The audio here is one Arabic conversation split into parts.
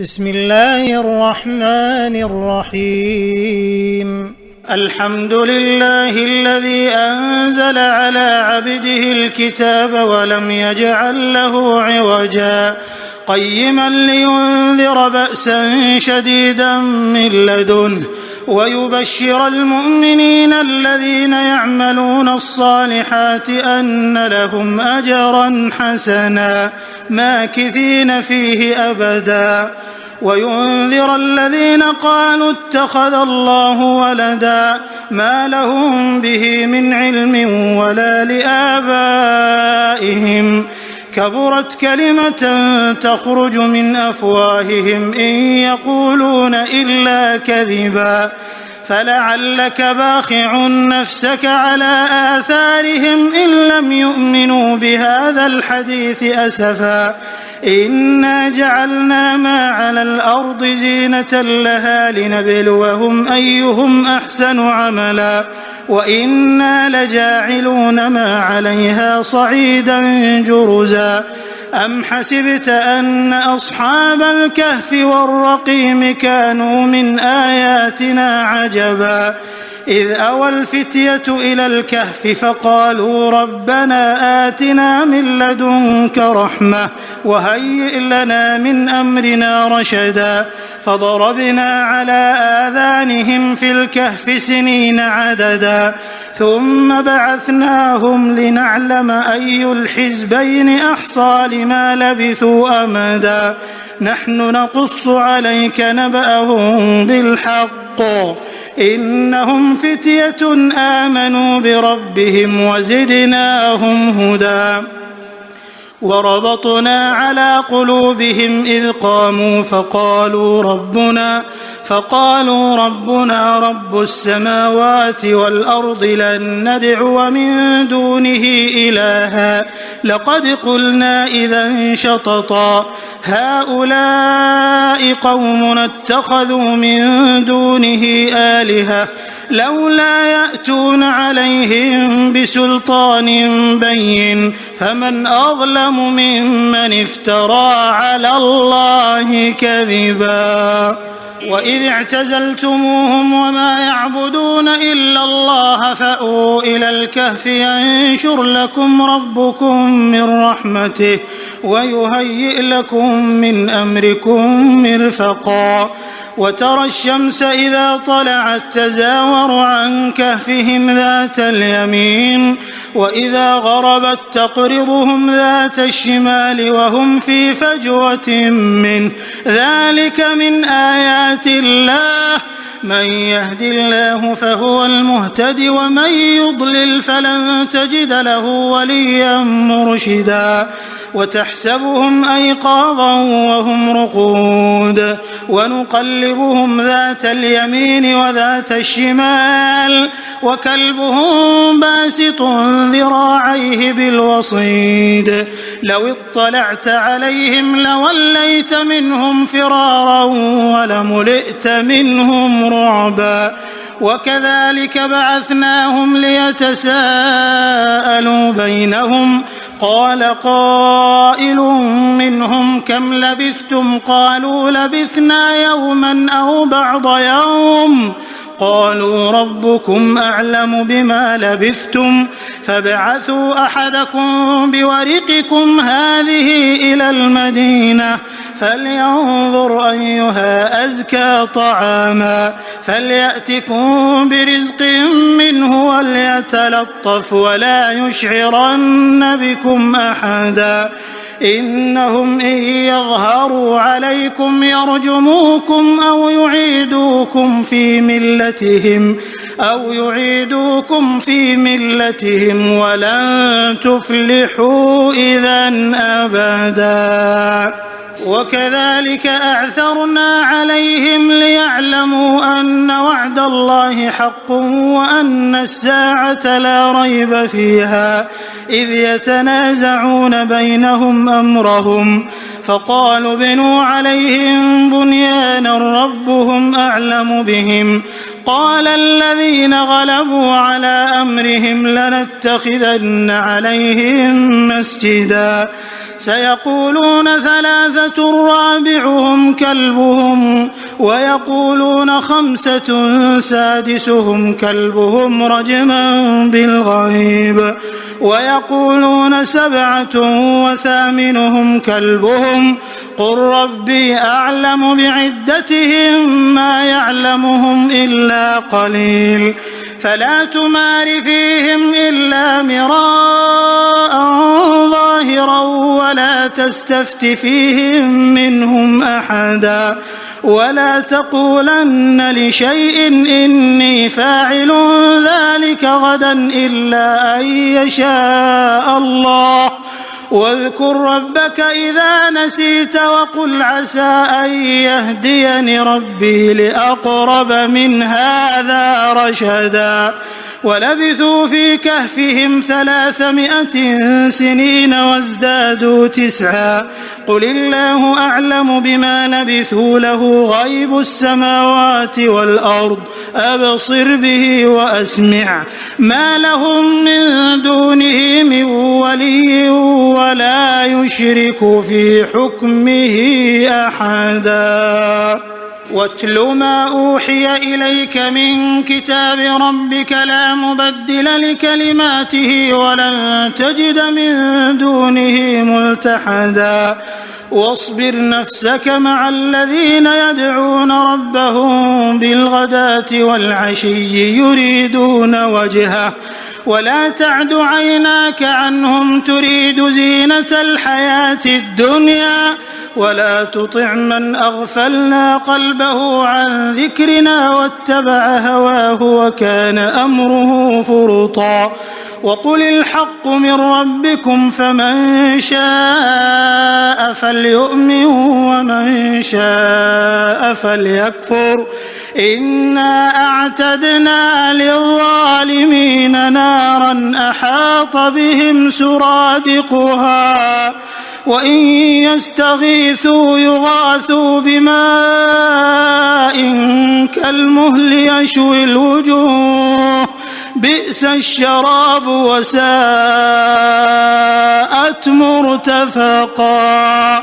بسم الله الرحمن الرحيم. الحمد لله الذي أنزل على عبده الكتاب ولم يجعل له عوجا قيما لينذر بأسا شديدا من لدنه ويبشر المؤمنين الذين يعملون الصالحات أن لهم أجرا حسنا ماكثين فيه أبدا وينذر الذين قالوا اتخذ الله ولدا ما لهم به من علم ولا لآبائهم كبرت كلمة تخرج من أفواههم إن يقولون إلا كذبا فلعلك باخع نفسك على آثارهم إن لم يؤمنوا بهذا الحديث أسفا إنا جعلنا ما على الأرض زينة لها لنبلوهم أيهم أحسن عملا وإنا لجاعلون ما عليها صعيدا جرزا أم حسبت أن أصحاب الكهف والرقيم كانوا من آياتنا عجبا إذ أوى الفتية إلى الكهف فقالوا ربنا آتنا من لدنك رحمة وهيئ لنا من أمرنا رشدا فضربنا على آذانهم في الكهف سنين عددا ثم بعثناهم لنعلم أي الحزبين أحصى لما لبثوا أمدا نحن نقص عليك نبأهم بالحق إنهم فتية آمنوا بربهم وزدناهم هدى وربطنا على قلوبهم إذ قاموا فقالوا ربنا رب السماوات والأرض لن ندعو من دونه إلها لقد قلنا إذا شططا هؤلاء قوم اتخذوا من دونه آلهة لولا يأتون عليهم بسلطان بين فمن أظلم ممن افترى على الله كذبا وإذ اعتزلتموهم وما يعبدون إلا الله فأووا إلى الكهف ينشر لكم ربكم من رحمته ويهيئ لكم من أمركم مرفقا وترى الشمس إذا طلعت تزاور عن كهفهم ذات اليمين وإذا غربت تقرضهم ذات الشمال وهم في فجوة منه ذلك من آيات الله من يهد الله فهو المهتد ومن يضلل فلن تجد له وليا مرشدا وتحسبهم أيقاظا وهم رقود ونقلبهم ذات اليمين وذات الشمال وكلبهم باسط ذراعيه بالوصيد لو اطلعت عليهم لوليت منهم فرارا ولملئت منهم رعبا وكذلك بعثناهم ليتساءلوا بينهم قال قائل منهم كم لبثتم قالوا لبثنا يوما أو بعض يوم قالوا ربكم أعلم بما لبثتم فابعثوا أحدكم بورقكم هذه إلى المدينة فلينظر أيها أزكى طعاما فليأتكم برزق منه وليتلطف ولا يشعرن بكم أحدا إنهم إن يظهروا عليكم يرجموكم أو يعيدوكم في ملتهم ولن تفلحوا إذا أبدا وكذلك أعثرنا عليهم ليعلموا أن وعد الله حق وأن الساعة لا ريب فيها إذ يتنازعون بينهم أمرهم فقالوا ابنوا عليهم بنيانا ربهم أعلم بهم قال الذين غلبوا على أمرهم لنتخذن عليهم مسجدا سيقولون 3 رابعهم كلبهم ويقولون 5 سادسهم كلبهم رجما بالغيب ويقولون 7 وثامنهم كلبهم قل ربي أعلم بعدتهم ما يعلمهم إلا قليل فلا تمار فيهم إلا مراء ظاهرا ولا تستفت فيهم منهم أحدا ولا تقولن لشيء إني فاعل ذلك غدا إلا أن يشاء الله واذكر ربك إذا نسيت وقل عسى أن يهديني ربي لأقرب من هذا رشدا ولبثوا في كهفهم 300 سنين وازدادوا 9 قل الله أعلم بما لبثوا له غيب السماوات والأرض أبصر به وأسمع ما لهم من دونه من ولي ولا يشرك في حكمه أحدا واتل ما أوحي إليك من كتاب ربك لا مبدل لكلماته ولن تجد من دونه ملتحدا واصبر نفسك مع الذين يدعون ربهم بالغداة والعشي يريدون وجهه ولا تعد عيناك عنهم تريد زينة الحياة الدنيا ولا تطع من أغفلنا قلبه عن ذكرنا واتبع هواه وكان أمره فرطا وقل الحق من ربكم فمن شاء فليؤمن ومن شاء فليكفر إنا أعتدنا للظالمين نارا أحاط بهم سرادقها وإن يستغيثوا يغاثوا بماء كالمهل يشوي الوجوه بئس الشراب وساءت مرتفقا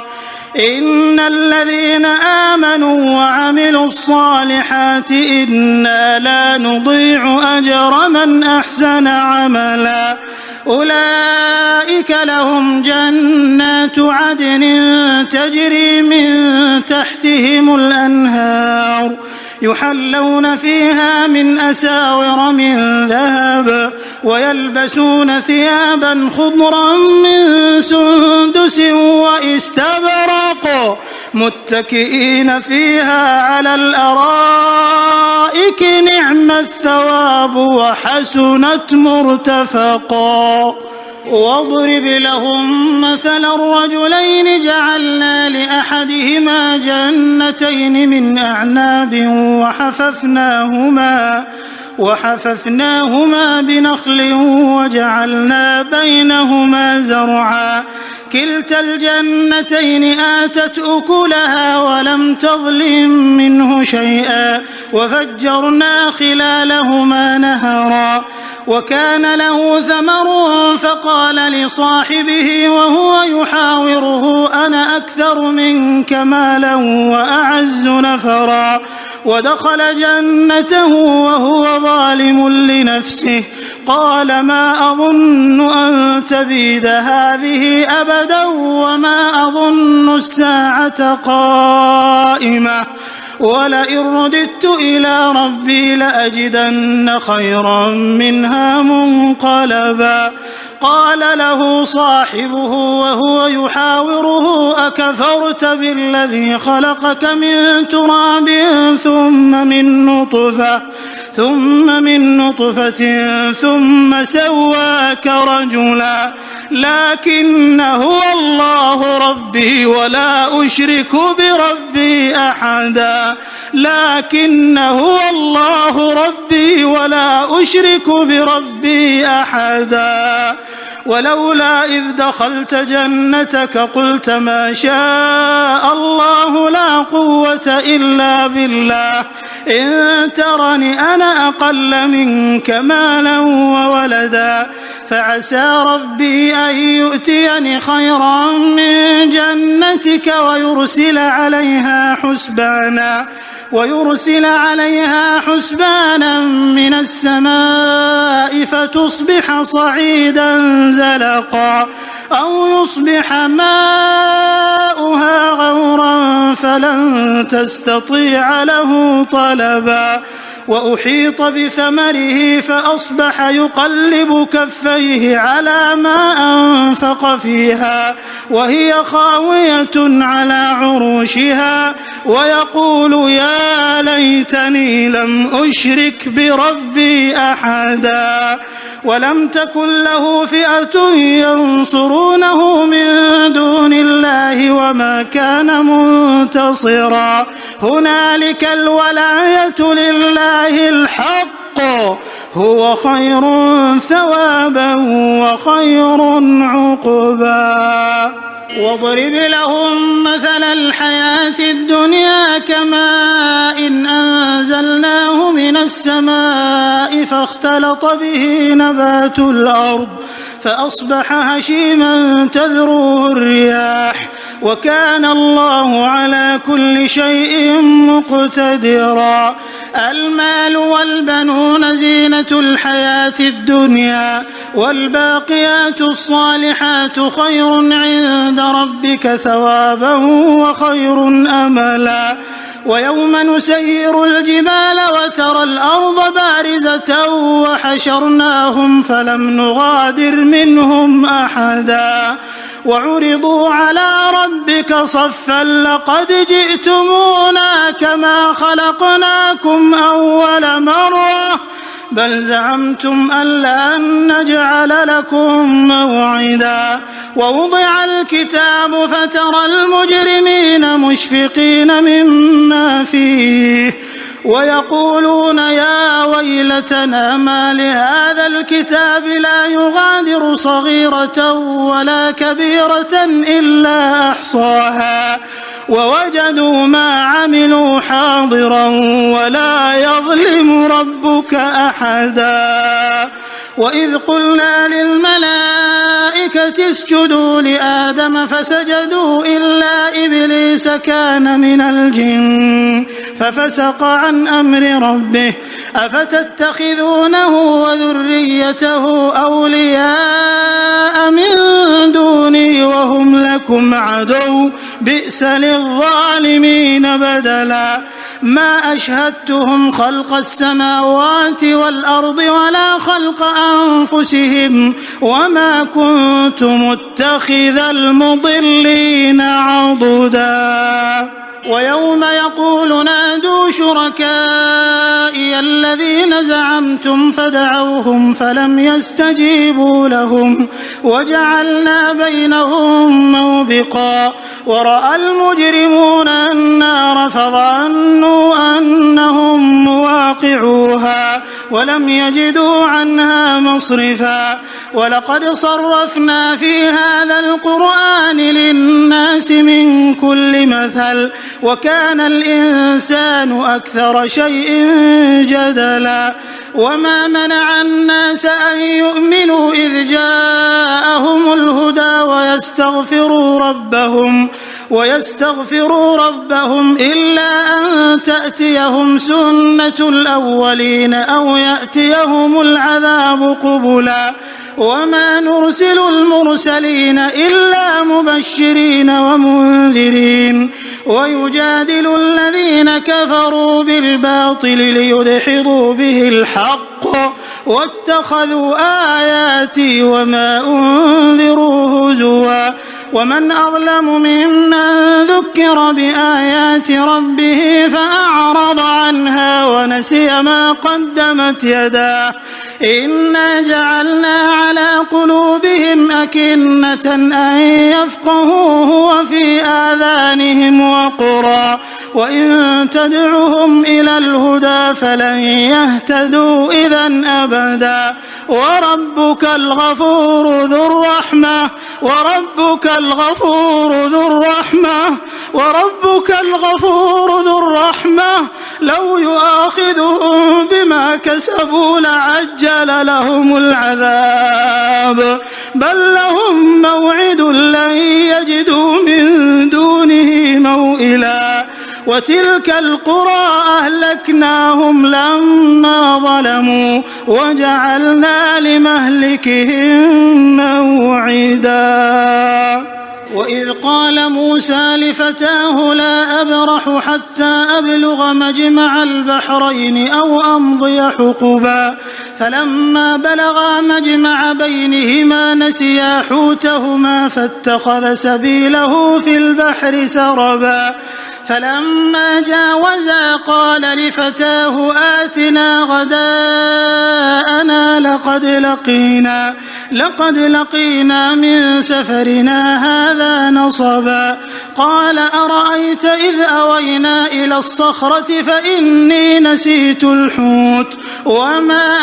إن الذين آمنوا وعملوا الصالحات إنا لا نضيع أجر من أحسن عملا أولئك لهم جنات عدن تجري من تحتهم الأنهار يحلون فيها من أساور من ذهب ويلبسون ثيابا خضرا من سندس واستبرق متكئين فيها على الأرائك نعم الثواب وحسنت مرتفقا واضرب لهم مثل الرجلين جعلنا لأحدهما جنتين من أعناب وحففناهما بنخل وجعلنا بينهما زرعا كلتا الجنتين آتت أكلها ولم تظلم منه شيئا وفجرنا خلالهما نهرا وكان له ثمر فقال لصاحبه وهو يحاوره أنا أكثر منك مالا وأعز نفرا ودخل جنته وهو ظالم لنفسه قال ما أظن أن تبيد هذه أبدا وما أظن الساعة قائمة ولئن رددت إلى ربي لأجدن خيرا منها منقلبا قال له صاحبه وهو يحاوره أكفرت بالذي خلقك من تراب ثم من نطفة ثم سواك رجلا لكن هو الله ربي ولا أشرك بربي أحدا لكن هو الله ربي ولا أشرك بربي أحدا ولولا إذ دخلت جنتك قلت ما شاء الله لا قوة إلا بالله إن ترني أنا أقل منك مالا وولدا فعسى ربي أن يؤتيني خيرا من جنتك ويرسل عليها حسبانا من السماء فتصبح صعيدا زلقا أو يصبح ماؤها غورا فلن تستطيع له طلبا وأحيط بثمره فأصبح يقلب كفيه على ما أنفق فيها وهي خاوية على عروشها ويقول يا ليتني لم أشرك بربي أحدا ولم تكن له فئة ينصرونه من دون الله وما كان منتصرا هنالك الولاية لله الحق هو خير ثوابا وخير عقبا واضرب لهم مثل الحياة الدنيا كماء أنزلناه من السماء فاختلط به نبات الأرض فأصبح هشيما تذروه الرياح وكان الله على كل شيء مقتدرا المال والبنون زينة الحياة الدنيا والباقيات الصالحات خير عند ربك ثوابا وخير أملا ويوم نسير الجبال وترى الأرض بارزة وحشرناهم فلم نغادر منهم أحدا وعرضوا على ربك صفا لقد جئتمونا كما خلقناكم أول مرة بل زعمتم أن لن نجعل لكم موعدا ووضع الكتاب فترى المجرمين مشفقين مما فيه ويقولون يا ويلتنا ما لهذا الكتاب لا يغادر صغيرة ولا كبيرة إلا أحصاها ووجدوا ما عملوا حاضرا ولا يظلم ربك أحدا وإذ قلنا للملائكة اسجدوا لآدم فسجدوا إلا إبليس كان من الجن ففسق عن أمر ربه أفتتخذونه وذريته أولياء من دوني وهم لكم عدو بئس للظالمين بدلا ما أشهدتهم خلق السماوات والأرض ولا خلق أنفسهم وما كنت متخذ المضلين عضدا ويوم يقول نادوا شركائي الذين زعمتم فدعوهم فلم يستجيبوا لهم وجعلنا بينهم موبقا ورأى المجرمون النار فظنوا أنهم مواقعوها ولم يجدوا عنها مصرفا ولقد صرفنا في هذا القرآن للناس من كل مثل وكان الإنسان أكثر شيء جدلا وما منع الناس أن يؤمنوا إذ جاءهم الهدى ويستغفروا ربهم إلا أن تأتيهم سنة الأولين أو يأتيهم العذاب قبلا وما نرسل المرسلين إلا مبشرين ومنذرين ويجادل الذين كفروا بالباطل ليدحضوا به الحق واتخذوا آياتي وما أنذروا هزوا ومن أظلم ممن ذكر بآيات ربه فأعرض عنها ونسي ما قدمت يداه إنا جعلنا على قلوبهم أكنة أن يفقهوه وفي آذانهم وقرا وإن تدعهم إلى الهدى فلن يهتدوا إذا أبدا وربك الغفور ذو الرحمة وربك الغفور ذو الرحمة لو يؤاخذهم بما كسبوا لعجل لهم العذاب بل لهم موعد لن يجدوا من دونه موئلا وتلك القرى أهلكناهم لما ظلموا وجعلنا لمهلكهم موعدا وإذ قال موسى لفتاه لا أبرح حتى أبلغ مجمع البحرين أو أمضي حقبا فلما بلغا مجمع بينهما نسيا حوتهما فاتخذ سبيله في البحر سربا فلما جاوزا قال لفتاه آتنا غداءنا لقد لقينا من سفرنا هذا نصبا قال أرأيت إذ أوينا إلى الصخرة فإني نسيت الحوت وما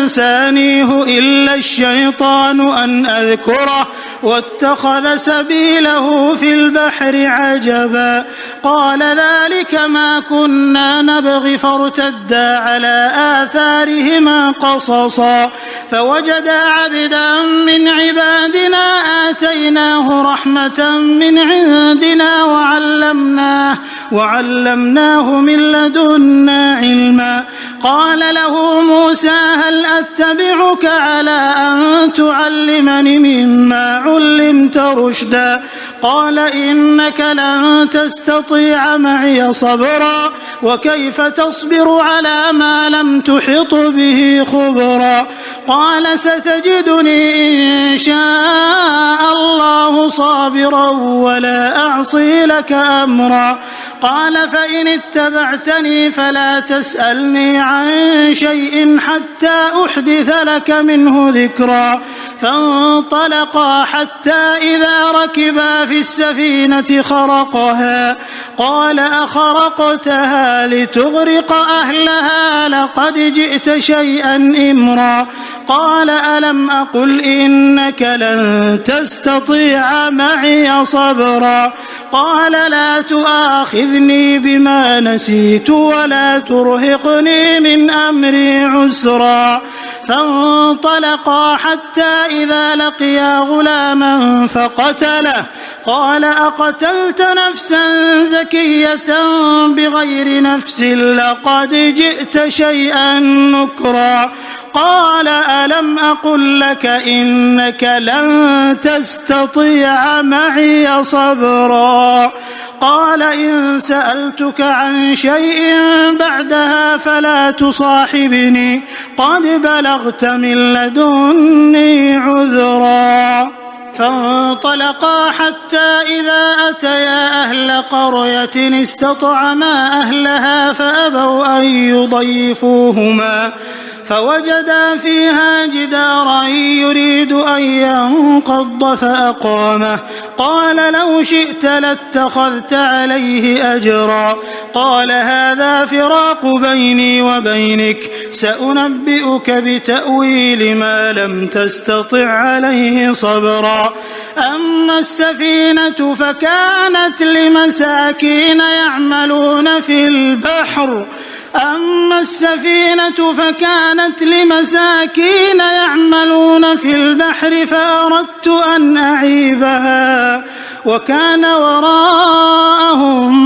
أنسانيه إلا الشيطان أن أذكره واتخذ سبيله في البحر عجبا قال ذلك ما كنا نبغي فارتدا على آثارهما قصصا فوجدا عبدا من عبادنا آتيناه رحمة من عندنا وعلمناه من لدنا علما قال له موسى هل أتبعك على أن تعلمني مما علمت رشدا قال إنك لن تستطيع معي صبرا وكيف تصبر على ما لم تحط به خبرا قال ستجدني إن شاء الله صابرا ولا أعصي لك أمرا قال فإن اتبعتني فلا تسألني عن شيء حتى أحدث لك منه ذكرا فانطلقا حتى إذا ركبا في السفينة خرقها قال أخرقتها لتغرق أهلها لقد جئت شيئا إمرا قال ألم أقل إنك لن تستطيع معي صبرا قال لا تؤاخذني بما نسيت ولا ترهقني من أمري عسرا فانطلقا حتى إذا لقيا غلاما فقتله قال أقتلت نفسا زكية بغير نفس لقد جئت شيئا نكرا قال ألم أقل لك إنك لن تستطيع معي صبرا قال إن سألتك عن شيء بعدها فلا تصاحبني قد بلغت من لدني عذرا فانطلقا حتى إذا أتيا أهل قرية استطعما أهلها فأبوا أن يضيفوهما فوجدا فيها جدارا يريد أن ينقض فأقامه قال لو شئت لاتخذت عليه أجرا قال هذا فراق بيني وبينك سأنبئك بتأويل ما لم تستطع عليه صبرا أما السفينة فكانت لمساكين يعملون في البحر فأردت أن أعيبها وكان وراءهم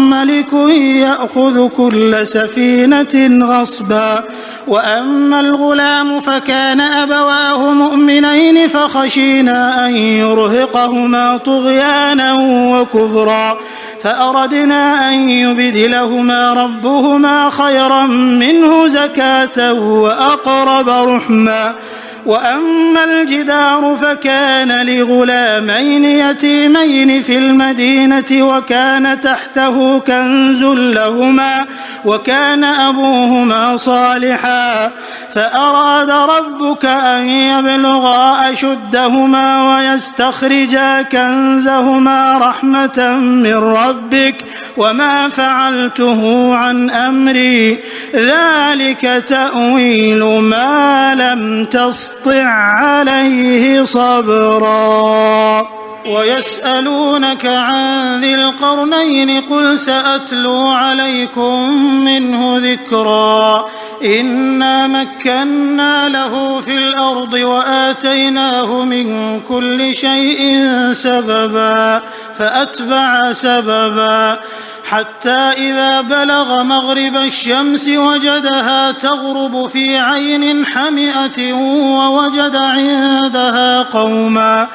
ملك يأخذ كل سفينة غصبا وأما الغلام فكان أبواه مؤمنين فخشينا أن يرهقهما طغيانا وكفرا فأردنا أن يبدلهما ربهما خيرا منه زكاة وأقرب رحما وأما الجدار فكان لغلامين يتيمين في المدينة وكان تحته كنز لهما وكان أبوهما صالحا فأراد ربك أن يبلغا أشدهما ويستخرجا كنزهما رحمة من ربك وما فعلته عن أمري ذلك تأويل ما لم تسطع عليه صبرا ويسألونك عن ذي القرنين قل سأتلو عليكم منه ذكرا إنا مكنا له في الأرض وآتيناه من كل شيء سببا فأتبع سببا حتى إذا بلغ مغرب الشمس وجدها تغرب في عين حمئة ووجد عندها قوما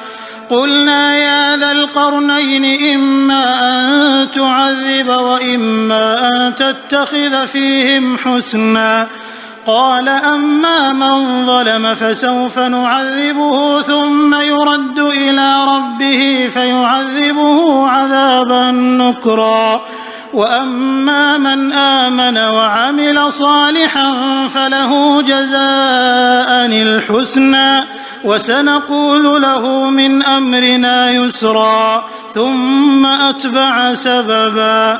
قلنا يا ذا القرنين إما أن تعذب وإما أن تتخذ فيهم حسنا قال أما من ظلم فسوف نعذبه ثم يرد إلى ربه فيعذبه عذابا نكرا وأما من آمن وعمل صالحا فله جزاء الحسنى وسنقول له من أمرنا يسرا ثم أتبع سببا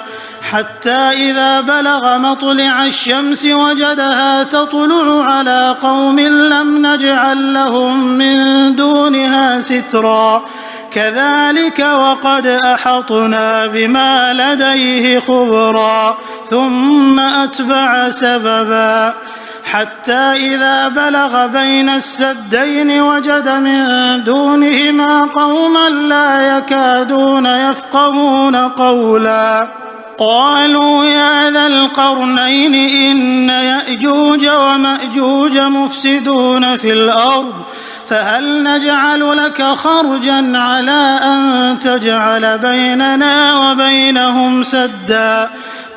حتى إذا بلغ مطلع الشمس وجدها تطلع على قوم لم نجعل لهم من دونها سترا كذلك وقد أحطنا بما لديه خبرا ثم أتبع سببا حتى إذا بلغ بين السدين وجد من دونهما قوما لا يكادون يفقهون قولا قالوا يا ذا القرنين إن يأجوج ومأجوج مفسدون في الأرض فهل نجعل لك خرجا على أن تجعل بيننا وبينهم سدا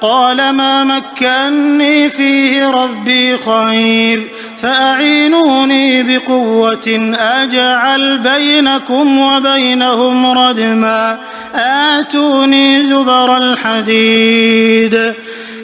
قال ما مكني فيه ربي خير فأعينوني بقوة أجعل بينكم وبينهم ردما آتوني زبر الحديد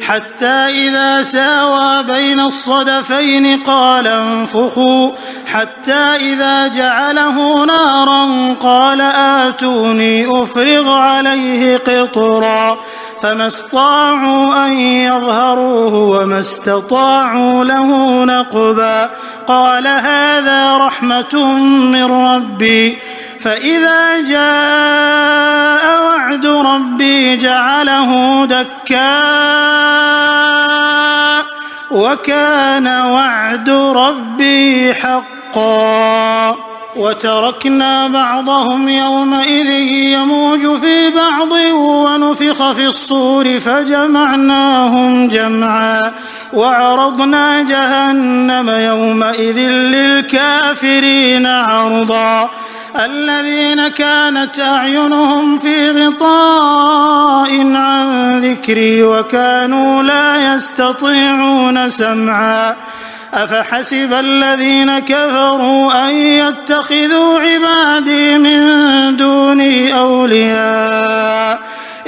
حتى إذا ساوى بين الصدفين قال انفخوا حتى إذا جعله نارا قال آتوني أفرغ عليه قطرا فما استطاعوا أن يظهروه وما استطاعوا له نقبا قال هذا رحمة من ربي فإذا جاء وعد ربي جعله دكاء وكان وعد ربي حقا وتركنا بعضهم يومئذ يموج في بعض ونفخ في الصور فجمعناهم جمعا وعرضنا جهنم يومئذ للكافرين عرضا الذين كانت أعينهم في غطاء عن ذكري وكانوا لا يستطيعون سمعا أفحسب الذين كفروا أن يتخذوا عبادي من دوني أولياء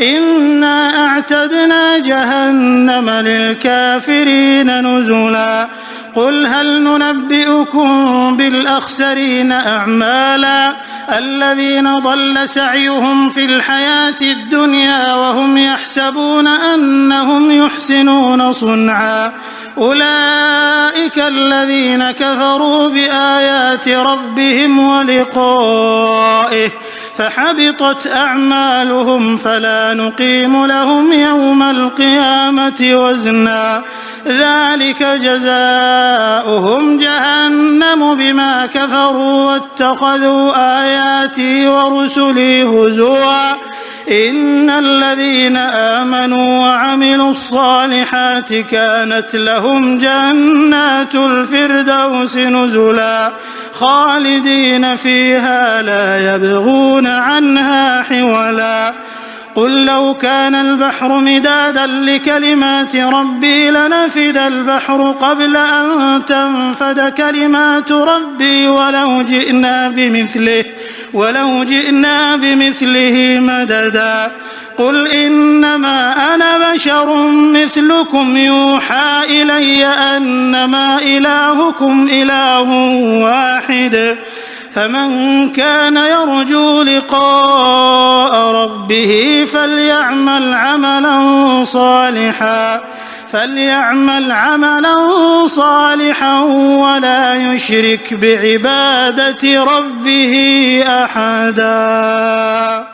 إنا أعتدنا جهنم للكافرين نزلا قل هل ننبئكم بالأخسرين أعمالا الذين ضل سعيهم في الحياة الدنيا وهم يحسبون أنهم يحسنون صنعا أولئك الذين كفروا بآيات ربهم ولقائه فحبطت أعمالهم فلا نقيم لهم يوم القيامة وزنا ذلك جزاؤهم جهنم بما كفروا واتخذوا آياتي ورسلي هزوا إن الذين آمنوا وعملوا الصالحات كانت لهم جنات الفردوس نزلا خالدين فيها لا يبغون عنها حولا قل لو كان البحر مدادا لكلمات ربي لنفد البحر قبل أن تنفد كلمات ربي ولو جئنا بمثله مددا قل إنما أنا بشر مثلكم يوحى إلي أنما إلهكم إله واحد فمن كان يرجو لقاء ربه فليعمل عملا صالحا فليعمل عملا صالحا ولا يشرك بعبادة ربه أحدا.